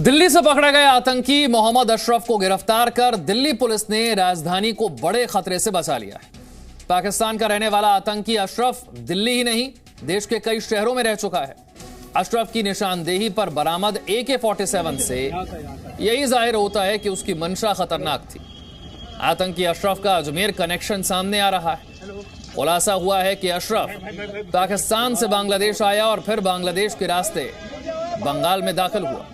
दिल्ली से पकड़ा गया आतंकी मोहम्मद अशरफ को गिरफ्तार कर दिल्ली पुलिस ने राजधानी को बड़े खतरे से बचा लिया है। पाकिस्तान का रहने वाला आतंकी अशरफ दिल्ली ही नहीं देश के कई शहरों में रह चुका है। अशरफ की निशानदेही पर बरामद AK-47 से यही जाहिर होता है कि उसकी मंशा खतरनाक थी। आतंकी अशरफ का अजमेर कनेक्शन सामने आ रहा है। खुलासा हुआ है कि अशरफ पाकिस्तान से बांग्लादेश आया और फिर बांग्लादेश के रास्ते बंगाल में दाखिल हुआ।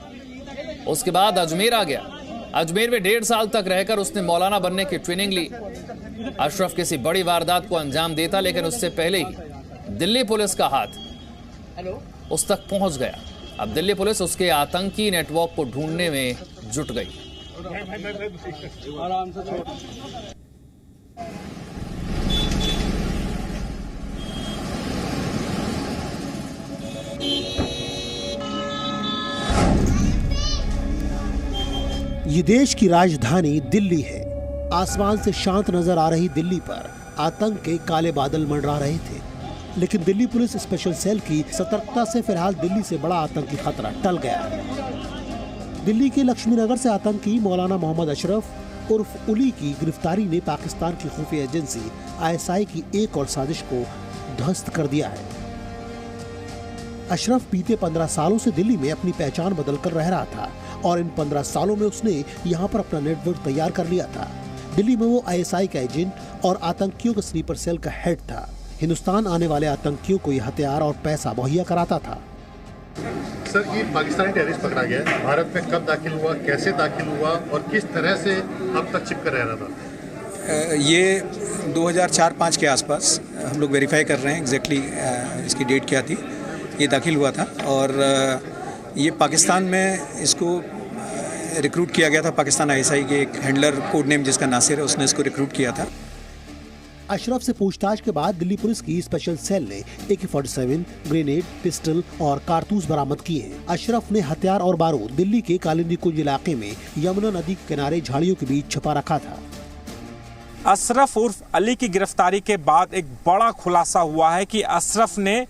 उसके बाद अजमेर आ गया। अजमेर में 1.5 साल तक रहकर उसने मौलाना बनने की ट्रेनिंग ली। अशरफ किसी बड़ी वारदात को अंजाम देता, लेकिन उससे पहले ही दिल्ली पुलिस का हाथ उस तक पहुंच गया। अब दिल्ली पुलिस उसके आतंकी नेटवर्क को ढूंढने में जुट गई। ये देश की राजधानी दिल्ली है। आसमान से शांत नजर आ रही दिल्ली पर आतंक के काले बादल मंडरा रहे थे, लेकिन दिल्ली पुलिस स्पेशल सेल की सतर्कता से फिलहाल दिल्ली से बड़ा आतंकी खतरा टल गया है। दिल्ली के लक्ष्मी नगर से आतंकी मौलाना मोहम्मद अशरफ उर्फ उली की गिरफ्तारी ने पाकिस्तान की खुफिया एजेंसी ISI की एक और साजिश को ध्वस्त कर दिया है। अशरफ बीते 15 सालों से दिल्ली में अपनी पहचान बदलकर रह रहा था और इन 15 सालों में उसने यहाँ पर अपना नेटवर्क तैयार कर लिया था। दिल्ली में वो ISI का एजेंट और आतंकियों के स्लीपर सेल का हेड था। हिंदुस्तान आने वाले आतंकियों को यह हथियार और पैसा मुहैया कराता था। सर, ये पाकिस्तानी टेररिस्ट पकड़ा गया, भारत में कब दाखिल हुआ, कैसे दाखिल हुआ और किस तरह से अब तक चिपकर रह रहा था? ये 2004-05 के आसपास हम लोग वेरीफाई कर रहे हैं एग्जैक्टली इसकी डेट क्या थी। ये दाखिल हुआ था और ये पाकिस्तान में इसको रिक्रूट किया गया था। पाकिस्तान ISI के एक हैंडलर कोड नेम जिसका नासिर है, उसने इसको रिक्रूट किया था। अशरफ से पूछताछ के बाद दिल्ली पुलिस की स्पेशल सेल ने AK-47, ग्रेनेड, पिस्टल और कारतूस बरामद किए हैं। अशरफ ने हथियार और बारूद दिल्ली के कालिंदी कुंज इलाके में यमुना नदी के किनारे झाड़ियों के बीच छुपा रखा था। अशरफ उर्फ अली की गिरफ्तारी के बाद एक बड़ा खुलासा हुआ है कि अशरफ ने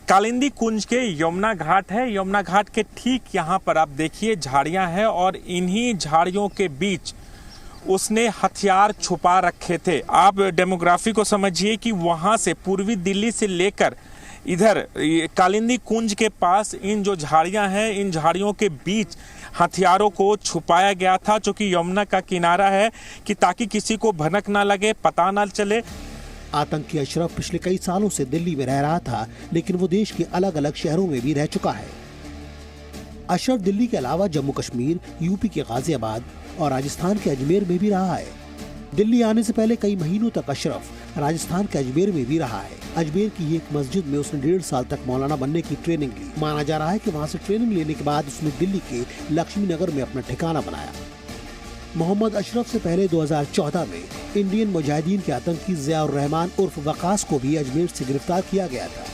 कालिंदी कुंज के यमुना घाट है, यमुना घाट के ठीक यहाँ पर आप देखिए झाड़ियाँ हैं और इन्हीं झाड़ियों के बीच उसने हथियार छुपा रखे थे। आप डेमोग्राफी को समझिए कि वहाँ से पूर्वी दिल्ली से लेकर इधर कालिंदी कुंज के पास इन जो झाड़ियाँ हैं, इन झाड़ियों के बीच हथियारों को छुपाया गया था, जो कि यमुना का किनारा है, कि ताकि किसी को भनक ना लगे, पता ना चले। आतंकी अशरफ पिछले कई सालों से दिल्ली में रह रहा था, लेकिन वो देश के अलग अलग शहरों में भी रह चुका है। अशरफ दिल्ली के अलावा जम्मू कश्मीर, UP के गाजियाबाद और राजस्थान के अजमेर में भी रहा है। दिल्ली आने से पहले कई महीनों तक अशरफ राजस्थान के अजमेर में भी रहा है। अजमेर की एक मस्जिद में उसने 1.5 साल तक मौलाना बनने की ट्रेनिंग ली। माना जा रहा है कि वहाँ से ट्रेनिंग लेने के बाद उसने दिल्ली के लक्ष्मी नगर में अपना ठिकाना बनाया। मोहम्मद अशरफ से पहले 2014 में इंडियन मुजाहिदीन के आतंकी ज़ियाउर रहमान उर्फ वकास को भी अजमेर से गिरफ्तार किया गया था।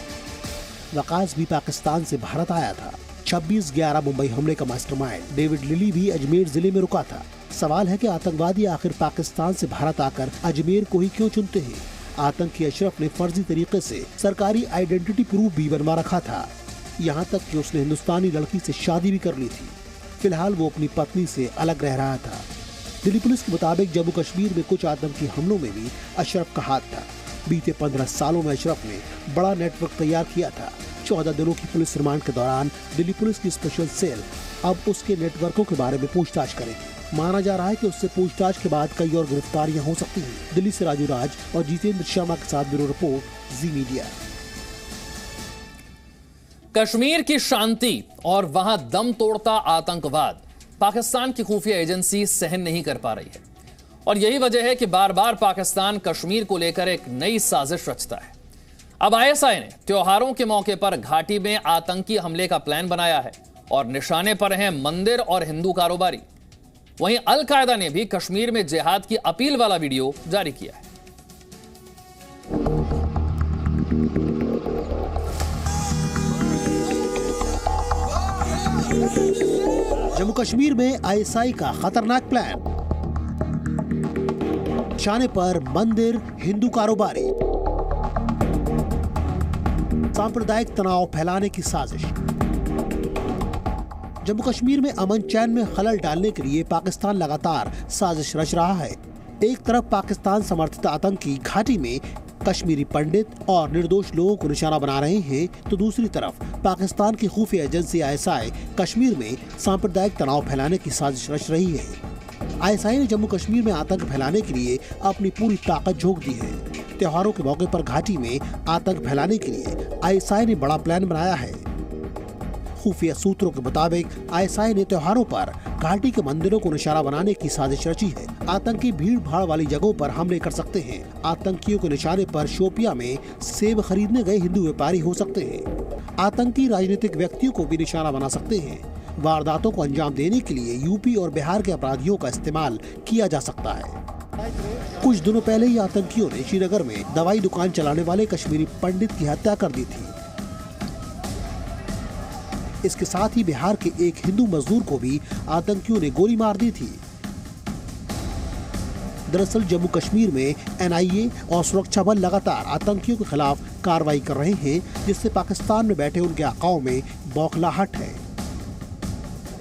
वकास भी पाकिस्तान से भारत आया था। 26/11 मुंबई हमले का मास्टरमाइंड डेविड लिली भी अजमेर जिले में रुका था। सवाल है कि आतंकवादी आखिर पाकिस्तान से भारत आकर अजमेर को ही क्यों चुनते हैं? आतंकी अशरफ ने फर्जी तरीके से सरकारी आइडेंटिटी प्रूफ भी बनवा रखा था। यहाँ तक कि उसने हिंदुस्तानी लड़की से शादी भी कर ली थी। फिलहाल वो अपनी पत्नी से अलग रह रहा था। दिल्ली पुलिस के मुताबिक जम्मू कश्मीर में कुछ आतंकी हमलों में भी अशरफ का हाथ था। बीते 15 सालों में अशरफ ने बड़ा नेटवर्क तैयार किया था। 14 दिनों की पुलिस रिमांड के दौरान दिल्ली पुलिस की स्पेशल सेल अब उसके नेटवर्कों के बारे में पूछताछ करेगी। माना जा रहा है कि उससे पूछताछ के बाद कई और गिरफ्तारियां हो सकती हैं। दिल्ली से राजू राज और जितेंद्र शर्मा के साथ ब्यूरो रिपोर्ट, जी मीडिया। कश्मीर की शांति और वहां दम तोड़ता आतंकवाद पाकिस्तान की खुफिया एजेंसी सहन नहीं कर पा रही है, और यही वजह है कि बार बार पाकिस्तान कश्मीर को लेकर एक नई साजिश रचता है। अब ISI ने त्योहारों के मौके पर घाटी में आतंकी हमले का प्लान बनाया है और निशाने पर हैं मंदिर और हिंदू कारोबारी। वहीं अल-कायदा ने भी कश्मीर में जिहाद की अपील वाला वीडियो जारी किया है। जम्मू कश्मीर में ISI का खतरनाक प्लान। निशाने पर मंदिर, हिंदू कारोबारी, सांप्रदायिक तनाव फैलाने की साजिश। जम्मू कश्मीर में अमन चैन में खलल डालने के लिए पाकिस्तान लगातार साजिश रच रहा है। एक तरफ पाकिस्तान समर्थित आतंकी घाटी में कश्मीरी पंडित और निर्दोष लोगों को निशाना बना रहे हैं, तो दूसरी तरफ पाकिस्तान की खुफिया एजेंसी ISI कश्मीर में सांप्रदायिक तनाव फैलाने की साजिश रच रही है। ISI ने जम्मू कश्मीर में आतंक फैलाने के लिए अपनी पूरी ताकत झोंक दी है। त्योहारों के मौके पर घाटी में आतंक फैलाने के लिए ISI ने बड़ा प्लान बनाया है। खुफिया सूत्रों के मुताबिक ISI ने त्योहारों पर घाटी के मंदिरों को निशाना बनाने की साजिश रची है। आतंकी भीड़ भाड़ वाली जगहों पर हमले कर सकते हैं। आतंकियों के निशाने पर शोपिया में सेब खरीदने गए हिंदू व्यापारी हो सकते हैं। आतंकी राजनीतिक व्यक्तियों को भी निशाना बना सकते हैं। वारदातों को अंजाम देने के लिए यूपी और बिहार के अपराधियों का इस्तेमाल किया जा सकता है। कुछ दिनों पहले ही आतंकियों ने श्रीनगर में दवाई दुकान चलाने वाले कश्मीरी पंडित की हत्या कर दी थी। इसके साथ ही बिहार के एक हिंदू मजदूर को भी आतंकियों ने गोली मार दी थी। दरअसल जम्मू कश्मीर में NIA और सुरक्षा बल लगातार आतंकियों के खिलाफ कार्रवाई कर रहे हैं, जिससे पाकिस्तान में बैठे उनके आकाओं में बौखलाहट है।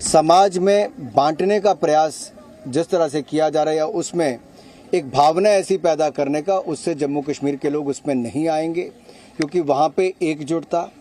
समाज में बांटने का प्रयास जिस तरह से किया जा रहा है, उसमें एक भावना ऐसी पैदा करने का, उससे जम्मू कश्मीर के लोग उसमें नहीं आएंगे, क्योंकि वहाँ पे एकजुटता,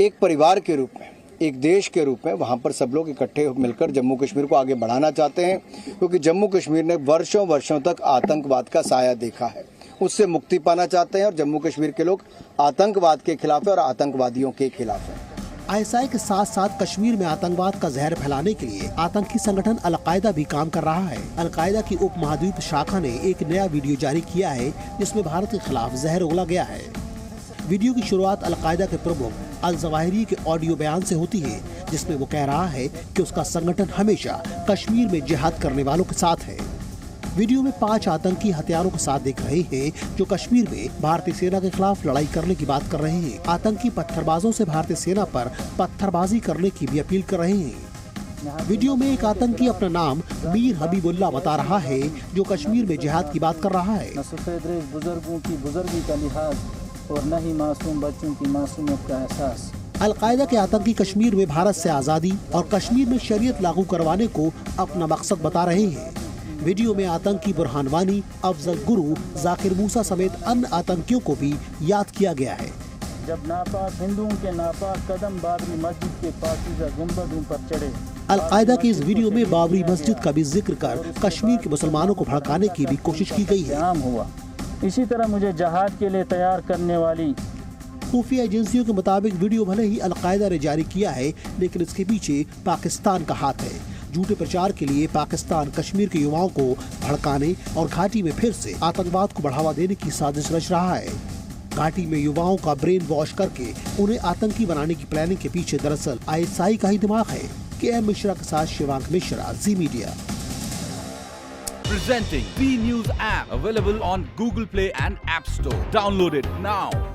एक परिवार के रूप में, एक देश के रूप में वहाँ पर सब लोग इकट्ठे मिलकर जम्मू कश्मीर को आगे बढ़ाना चाहते हैं। क्योंकि जम्मू कश्मीर ने वर्षों वर्षों तक आतंकवाद का साया देखा है, उससे मुक्ति पाना चाहते हैं। और जम्मू कश्मीर के लोग आतंकवाद के खिलाफ है और आतंकवादियों के खिलाफ है। ISI के साथ साथ कश्मीर में आतंकवाद का जहर फैलाने के लिए आतंकी संगठन अल-कायदा भी काम कर रहा है। अल-कायदा की उप महाद्वीप शाखा ने एक नया वीडियो जारी किया है, जिसमें भारत के खिलाफ जहर उगला गया है। वीडियो की शुरुआत अल-कायदा के प्रमुख अल-जवाहिरी के ऑडियो बयान से होती है, जिसमें वो कह रहा है कि उसका संगठन हमेशा कश्मीर में जिहाद करने वालों के साथ है। वीडियो में 5 आतंकी हथियारों के साथ दिख रहे हैं, जो कश्मीर में भारतीय सेना के खिलाफ लड़ाई करने की बात कर रहे हैं। आतंकी पत्थरबाजों से भारतीय सेना पर पत्थरबाजी करने की भी अपील कर रहे हैं। वीडियो में एक आतंकी अपना नाम मीर हबीबुल्लाह बता रहा है, जो कश्मीर में जिहाद की बात कर रहा है। न सफेद रेश बुजुर्गों की बुजुर्गी का लिहाज और न ही मासूम बच्चों की मासूमियत का एहसास। अल-कायदा के आतंकी कश्मीर में भारत से आजादी और कश्मीर में शरीयत लागू करवाने को अपना मकसद बता रहे हैं। वीडियो में आतंकी बुरहान वानी, अफजल गुरु, जाकिर मूसा समेत अन्य आतंकियों को भी याद किया गया है। जब नापाक हिंदुओं के नापाक कदम बाबरी मस्जिद के पाकीज़ा गुंबदों पर चढ़े। अल-कायदा की इस वीडियो में बाबरी मस्जिद का भी जिक्र कर कश्मीर के मुसलमानों को भड़काने की भी कोशिश की गई है। आम हुआ। इसी तरह मुझे जहाद के लिए तैयार करने वाली खुफिया एजेंसियों के मुताबिक वीडियो भले ही अल-कायदा ने जारी किया है, लेकिन इसके पीछे पाकिस्तान का हाथ है। झूठे प्रचार के लिए पाकिस्तान कश्मीर के युवाओं को भड़काने और घाटी में फिर से आतंकवाद को बढ़ावा देने की साजिश रच रहा है। घाटी में युवाओं का ब्रेन वॉश करके उन्हें आतंकी बनाने की प्लानिंग के पीछे दरअसल ISI का ही दिमाग है। KM मिश्रा के साथ शिवांक मिश्रा, जी media. Presenting B News app, available on Google Play and App Store. Download it now.